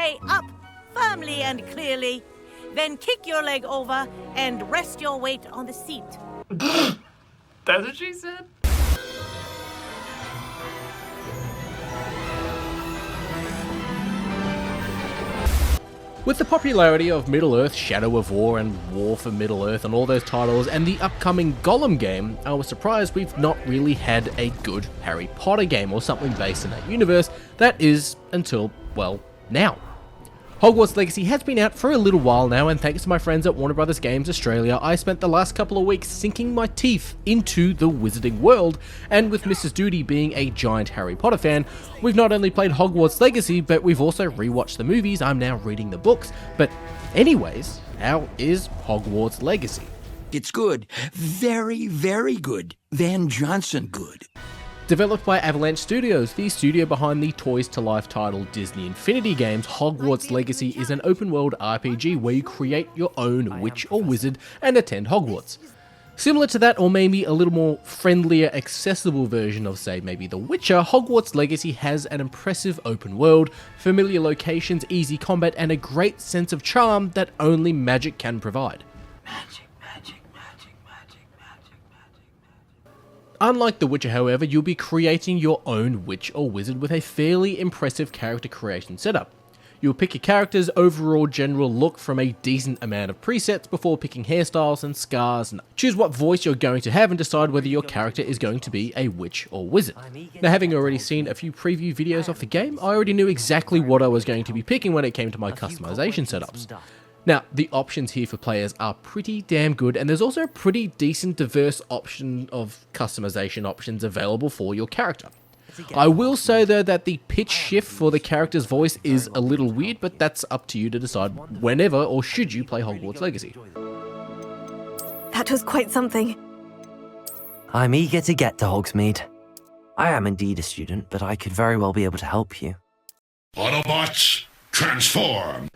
way up, firmly and clearly. Then kick your leg over and rest your weight on the seat. That's what she said? With the popularity of Middle-earth, Shadow of War, and War for Middle-earth and all those titles, and the upcoming Gollum game, I was surprised we've not really had a good Harry Potter game or something based in that universe. That is, until, well, now. Hogwarts Legacy has been out for a little while now, and thanks to my friends at Warner Brothers Games Australia, I spent the last couple of weeks sinking my teeth into the wizarding world, and with Mrs Dudi being a giant Harry Potter fan, we've not only played Hogwarts Legacy, but we've also rewatched the movies. I'm now reading the books. But anyways, how is Hogwarts Legacy? It's good. Very, very good. Van Johnson good. Developed by Avalanche Studios, the studio behind the Toys to Life title Disney Infinity games, Hogwarts Legacy is an open-world RPG where you create your own witch or wizard and attend Hogwarts. Similar to that, or maybe a little more friendlier, accessible version of, say, maybe The Witcher, Hogwarts Legacy has an impressive open world, familiar locations, easy combat, and a great sense of charm that only magic can provide. Unlike The Witcher, however, you'll be creating your own witch or wizard with a fairly impressive character creation setup. You'll pick your character's overall general look from a decent amount of presets before picking hairstyles and scars, and choose what voice you're going to have and decide whether your character is going to be a witch or wizard. Now, having already seen a few preview videos of the game, I already knew exactly what I was going to be picking when it came to my customization setups. Now, the options here for players are pretty damn good, and there's also a pretty decent diverse option of customization options available for your character. I will say though that the pitch shift for the character's voice is a little weird, but that's up to you to decide whenever or should you play Hogwarts Legacy. That was quite something. I'm eager to get to Hogsmeade. I am indeed a student, but I could very well be able to help you. Autobots, transform!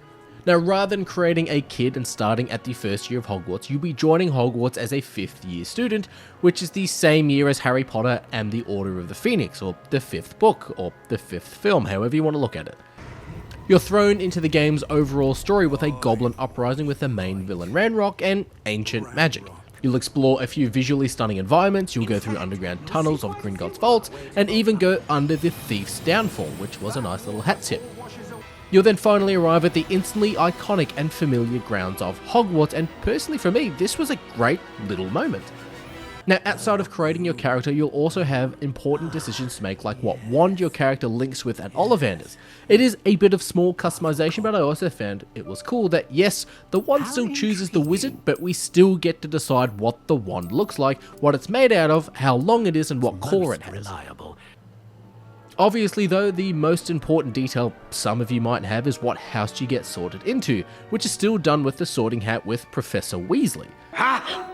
Now, rather than creating a kid and starting at the first year of Hogwarts, you'll be joining Hogwarts as a 5th year student, which is the same year as Harry Potter and the Order of the Phoenix, or the 5th book, or the 5th film, however you want to look at it. You're thrown into the game's overall story with a goblin uprising with the main villain Ranrock and ancient magic. You'll explore a few visually stunning environments, you'll go through underground tunnels of Gringotts vaults, and even go under the Thief's Downfall, which was a nice little hat tip. You'll then finally arrive at the instantly iconic and familiar grounds of Hogwarts, and personally for me, this was a great little moment. Now, outside of creating your character, you'll also have important decisions to make, like what wand your character links with at Ollivanders. It is a bit of small customization, but I also found it was cool that yes, the wand still chooses the wizard, but we still get to decide what the wand looks like, what it's made out of, how long it is, and what core it has. Obviously though, the most important detail some of you might have is what house you get sorted into, which is still done with the sorting hat with Professor Weasley. Ha!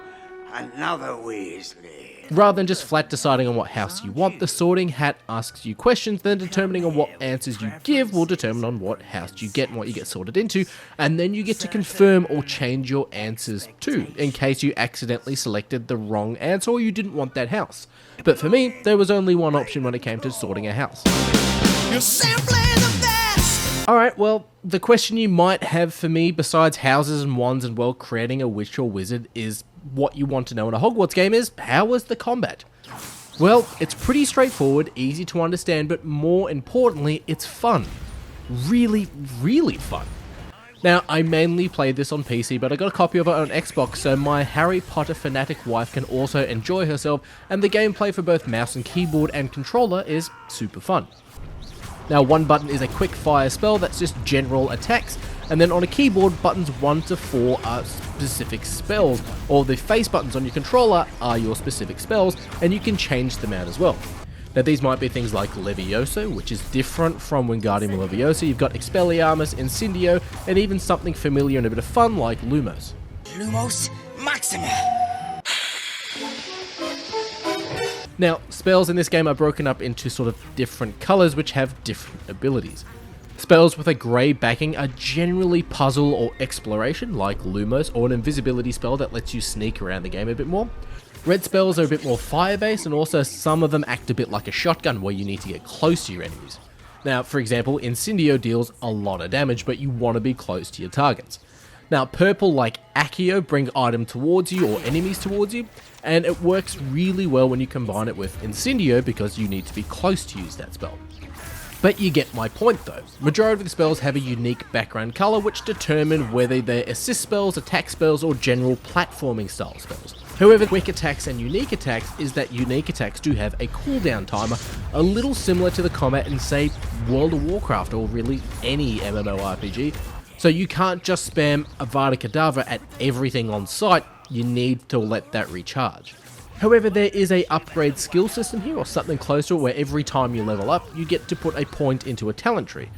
Another Weasley. Rather than just flat deciding on what house you want, the sorting hat asks you questions, then determining on what answers you give will determine on what house you get and what you get sorted into, and then you get to confirm or change your answers too, in case you accidentally selected the wrong answer or you didn't want that house. But for me, there was only one option when it came to sorting a house. You're simply the best! Alright, well, the question you might have for me, besides houses and wands and, well, creating a witch or wizard, is what you want to know in a Hogwarts game is, how was the combat? Well, it's pretty straightforward, easy to understand, but more importantly, it's fun. Really, really fun. Now, I mainly played this on PC, but I got a copy of it on Xbox, so my Harry Potter fanatic wife can also enjoy herself, and the gameplay for both mouse and keyboard and controller is super fun. Now, one button is a quick fire spell that's just general attacks, and then on a keyboard, buttons 1 to 4 are specific spells, or the face buttons on your controller are your specific spells, and you can change them out as well. Now, these might be things like Levioso, which is different from Wingardium Leviosa. You've got Expelliarmus, Incendio, and even something familiar and a bit of fun like Lumos. Lumos Maxima! Now, spells in this game are broken up into sort of different colours which have different abilities. Spells with a grey backing are generally puzzle or exploration, like Lumos, or an invisibility spell that lets you sneak around the game a bit more. Red spells are a bit more fire-based, and also some of them act a bit like a shotgun where you need to get close to your enemies. Now, for example, Incendio deals a lot of damage, but you want to be close to your targets. Now, purple like Accio bring item towards you or enemies towards you, and it works really well when you combine it with Incendio because you need to be close to use that spell. But you get my point though. Majority of the spells have a unique background colour which determine whether they're assist spells, attack spells, or general platforming style spells. However, quick attacks and unique attacks is that unique attacks do have a cooldown timer, a little similar to the combat in say World of Warcraft or really any MMORPG. So you can't just spam Avada Kedavra at everything on sight, you need to let that recharge. However, there is a upgrade skill system here, or something close to it, where every time you level up, you get to put a point into a talent tree.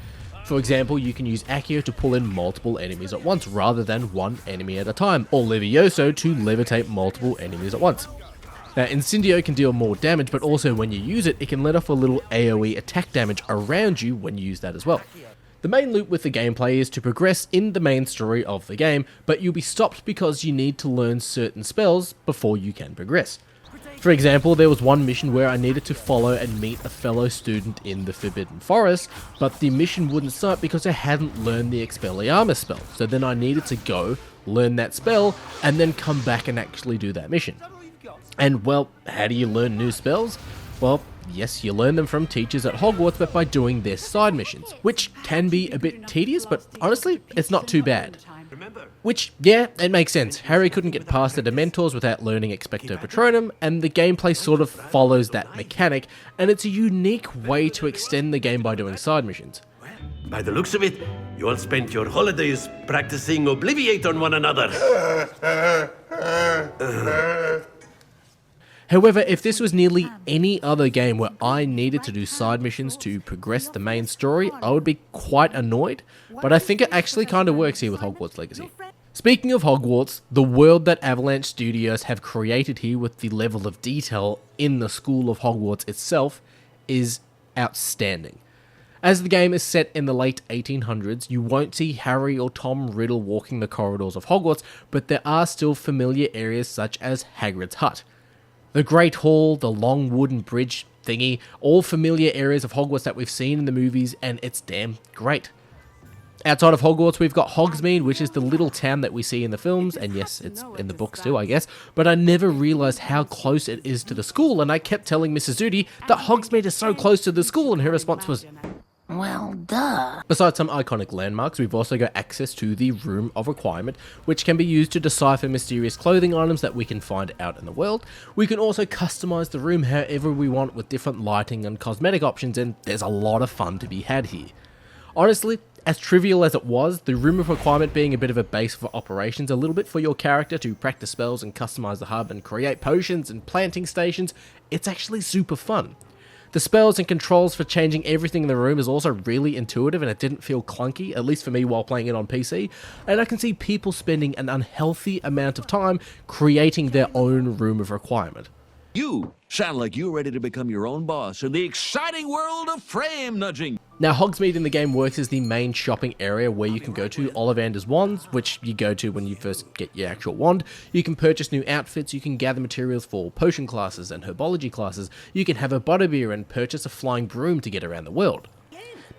For example, you can use Accio to pull in multiple enemies at once, rather than one enemy at a time, or Levioso to levitate multiple enemies at once. Now, Incendio can deal more damage, but also when you use it, it can let off a little AoE attack damage around you when you use that as well. The main loop with the gameplay is to progress in the main story of the game, but you'll be stopped because you need to learn certain spells before you can progress. For example, there was one mission where I needed to follow and meet a fellow student in the Forbidden Forest, but the mission wouldn't start because I hadn't learned the Expelliarmus spell, so then I needed to go, learn that spell, and then come back and actually do that mission. And well, how do you learn new spells? Well, yes, you learn them from teachers at Hogwarts, but by doing their side missions, which can be a bit tedious, but honestly, it's not too bad. Which, yeah, it makes sense. Harry couldn't get past the Dementors without learning Expecto Patronum, and the gameplay sort of follows that mechanic, and it's a unique way to extend the game by doing side missions. By the looks of it, you all spent your holidays practicing Obliviate on one another. However, if this was nearly any other game where I needed to do side missions to progress the main story, I would be quite annoyed, but I think it actually kind of works here with Hogwarts Legacy. Speaking of Hogwarts, the world that Avalanche Studios have created here with the level of detail in the School of Hogwarts itself is outstanding. As the game is set in the late 1800s, you won't see Harry or Tom Riddle walking the corridors of Hogwarts, but there are still familiar areas such as Hagrid's hut. The Great Hall, the long wooden bridge thingy, all familiar areas of Hogwarts that we've seen in the movies, and it's damn great. Outside of Hogwarts, we've got Hogsmeade, which is the little town that we see in the films, and yes, it's in the books too, I guess, but I never realised how close it is to the school, and I kept telling Mrs Dudi that Hogsmeade is so close to the school, and her response was, Well, duh. besides some iconic landmarks, we've also got access to the Room of Requirement, which can be used to decipher mysterious clothing items that we can find out in the world. We can also customize the room however we want with different lighting and cosmetic options, and there's a lot of fun to be had here. Honestly, as trivial as it was, the Room of Requirement being a bit of a base for operations, a little bit for your character to practice spells and customize the hub and create potions and planting stations, it's actually super fun. The spells and controls for changing everything in the room is also really intuitive and it didn't feel clunky, at least for me while playing it on PC, and I can see people spending an unhealthy amount of time creating their own Room of Requirement. You sound like you're ready to become your own boss in the exciting world of frame nudging. Now, Hogsmeade in the game works as the main shopping area where you can go to Ollivander's Wands, which you go to when you first get your actual wand. You can purchase new outfits, you can gather materials for potion classes and herbology classes, you can have a butterbeer and purchase a flying broom to get around the world.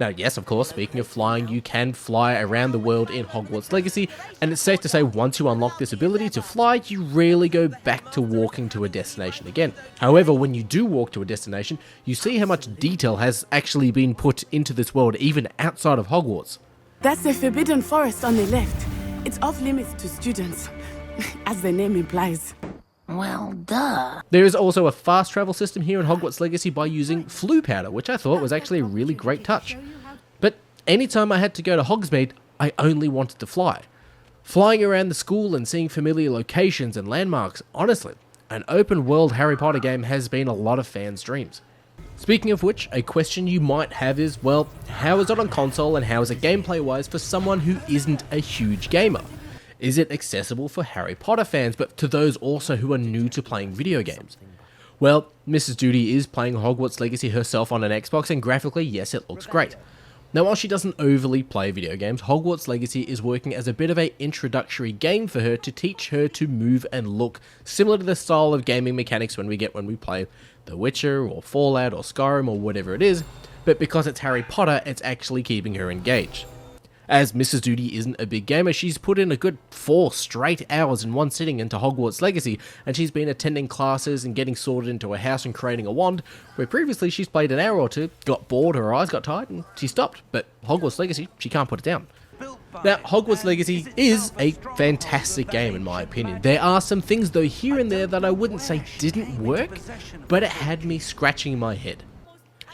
Now, yes, of course, speaking of flying, you can fly around the world in Hogwarts Legacy, and it's safe to say once you unlock this ability to fly, you rarely go back to walking to a destination again. However, when you do walk to a destination, you see how much detail has actually been put into this world, even outside of Hogwarts. That's the Forbidden Forest on the left. It's off limits to students, as the name implies. Well, duh. There is also a fast travel system here in Hogwarts Legacy by using flue powder, which I thought was actually a really great touch. But anytime I had to go to Hogsmeade, I only wanted to fly. Flying around the school and seeing familiar locations and landmarks, honestly, an open world Harry Potter game has been a lot of fans' dreams. Speaking of which, a question you might have is, well, how is it on console and how is it gameplay-wise for someone who isn't a huge gamer? Is it accessible for Harry Potter fans, but to those also who are new to playing video games? Well, Mrs Dudi is playing Hogwarts Legacy herself on an Xbox, and graphically, yes, it looks great. Now, while she doesn't overly play video games, Hogwarts Legacy is working as a bit of an introductory game for her to teach her to move and look similar to the style of gaming mechanics when we play The Witcher, or Fallout, or Skyrim, or whatever it is, but because it's Harry Potter, it's actually keeping her engaged. As Mrs Dudi isn't a big gamer, she's put in a good 4 straight hours in one sitting into Hogwarts Legacy, and she's been attending classes and getting sorted into a house and creating a wand, where previously she's played an hour or two, got bored, her eyes got tired, and she stopped. But Hogwarts Legacy, she can't put it down. Now, Hogwarts Legacy is a fantastic game in my opinion. There are some things though here and there that I wouldn't say didn't work, but it had me scratching my head.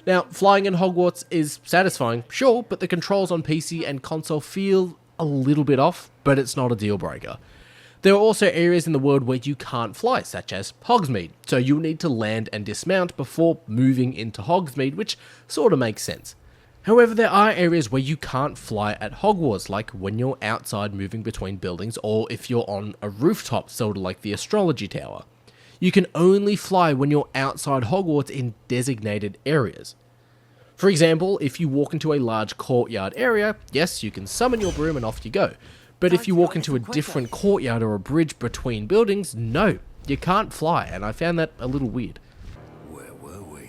Now, flying in Hogwarts is satisfying, sure, but the controls on PC and console feel a little bit off, but it's not a deal breaker. There are also areas in the world where you can't fly, such as Hogsmeade, so you'll need to land and dismount before moving into Hogsmeade, which sort of makes sense. However, there are areas where you can't fly at Hogwarts, like when you're outside moving between buildings, or if you're on a rooftop, sort of like the Astrology Tower. You can only fly when you're outside Hogwarts in designated areas. For example, if you walk into a large courtyard area, yes, you can summon your broom and off you go. But if you walk into a different courtyard or a bridge between buildings, no, you can't fly, and I found that a little weird.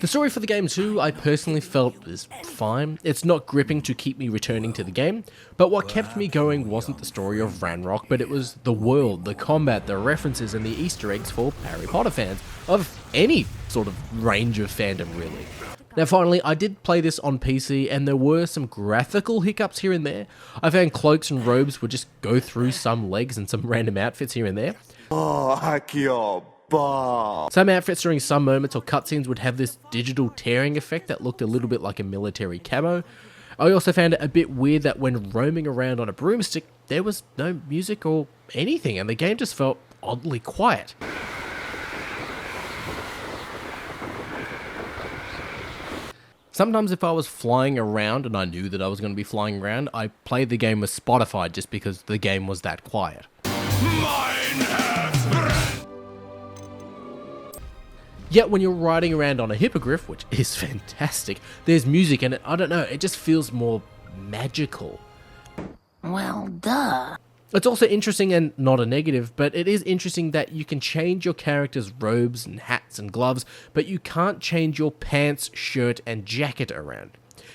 The story for the game too, I personally felt is fine. It's not gripping to keep me returning to the game, but what kept me going wasn't the story of Ranrock, but it was the world, the combat, the references, and the Easter eggs for Harry Potter fans, of any sort of range of fandom really. Now finally, I did play this on PC, and there were some graphical hiccups here and there. I found cloaks and robes would just go through some legs and some random outfits here and there. Some outfits during some moments or cutscenes would have this digital tearing effect that looked a little bit like a military camo. I also found it a bit weird that when roaming around on a broomstick, there was no music or anything, and the game just felt oddly quiet. Sometimes if I was flying around and I knew that I was going to be flying around, I played the game with Spotify just because the game was that quiet. Yet when you're riding around on a hippogriff, which is fantastic, there's music and I don't know, it just feels more magical. Well, duh. It's also interesting and not a negative, but it is interesting that you can change your character's robes and hats and gloves, but you can't change your pants, shirt, and jacket around.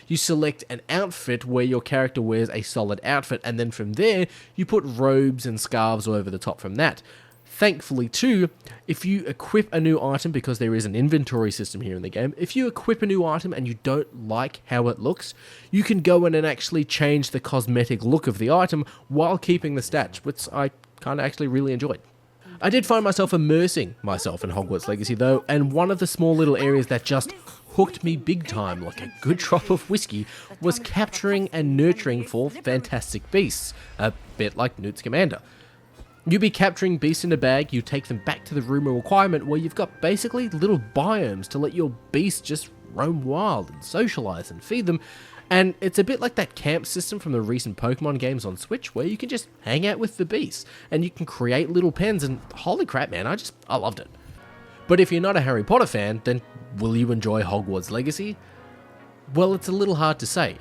You select an outfit where your character wears a solid outfit, and then from there, you put robes and scarves over the top from that. Thankfully too, if you equip a new item, because there is an inventory system here in the game, if you equip a new item and you don't like how it looks, you can go in and actually change the cosmetic look of the item while keeping the stats, which I kind of actually really enjoyed. I did find myself immersing myself in Hogwarts Legacy though, and one of the small little areas that just hooked me big time like a good drop of whiskey was capturing and nurturing for fantastic beasts, a bit like Newt Scamander. You be capturing beasts in a bag, you take them back to the room of requirement where you've got basically little biomes to let your beasts just roam wild and socialize and feed them, and it's a bit like that camp system from the recent Pokemon games on Switch where you can just hang out with the beasts and you can create little pens, and holy crap man, I loved it. But if you're not a Harry Potter fan, then will you enjoy Hogwarts Legacy? Well, it's a little hard to say.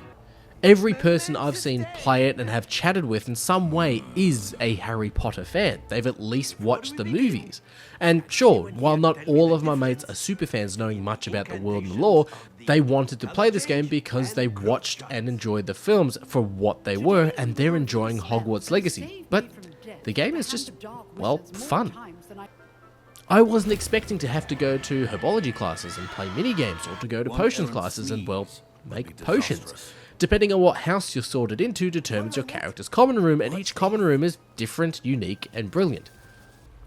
Every person I've seen play it and have chatted with in some way is a Harry Potter fan. They've at least watched the movies. And sure, while not all of my mates are super fans knowing much about the world and the lore, they wanted to play this game because they watched and enjoyed the films for what they were, and they're enjoying Hogwarts Legacy. But the game is just, well, fun. I wasn't expecting to have to go to herbology classes and play mini-games, or to go to potions classes and, well, make potions. Depending on what house you're sorted into determines your character's common room, and each common room is different, unique, and brilliant.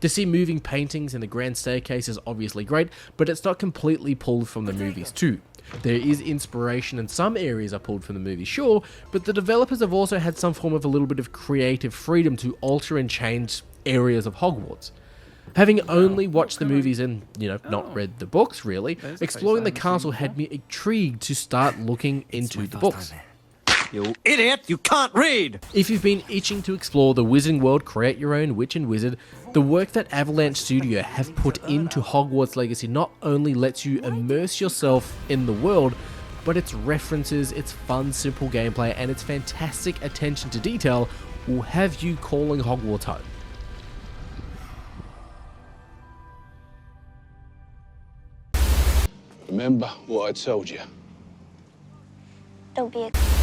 To see moving paintings in the grand staircase is obviously great, but it's not completely pulled from the movies too. There is inspiration and some areas are pulled from the movie, sure, but the developers have also had some form of a little bit of creative freedom to alter and change areas of Hogwarts. Having only watched the movies and, not read the books really, exploring the castle had me intrigued to start looking into the books. You idiot! You can't read! If you've been itching to explore the wizarding world, create your own witch and wizard, the work that Avalanche Studio have put into Hogwarts Legacy not only lets you immerse yourself in the world, but its references, its fun, simple gameplay, and its fantastic attention to detail will have you calling Hogwarts home. Remember what I told you. Don't be a...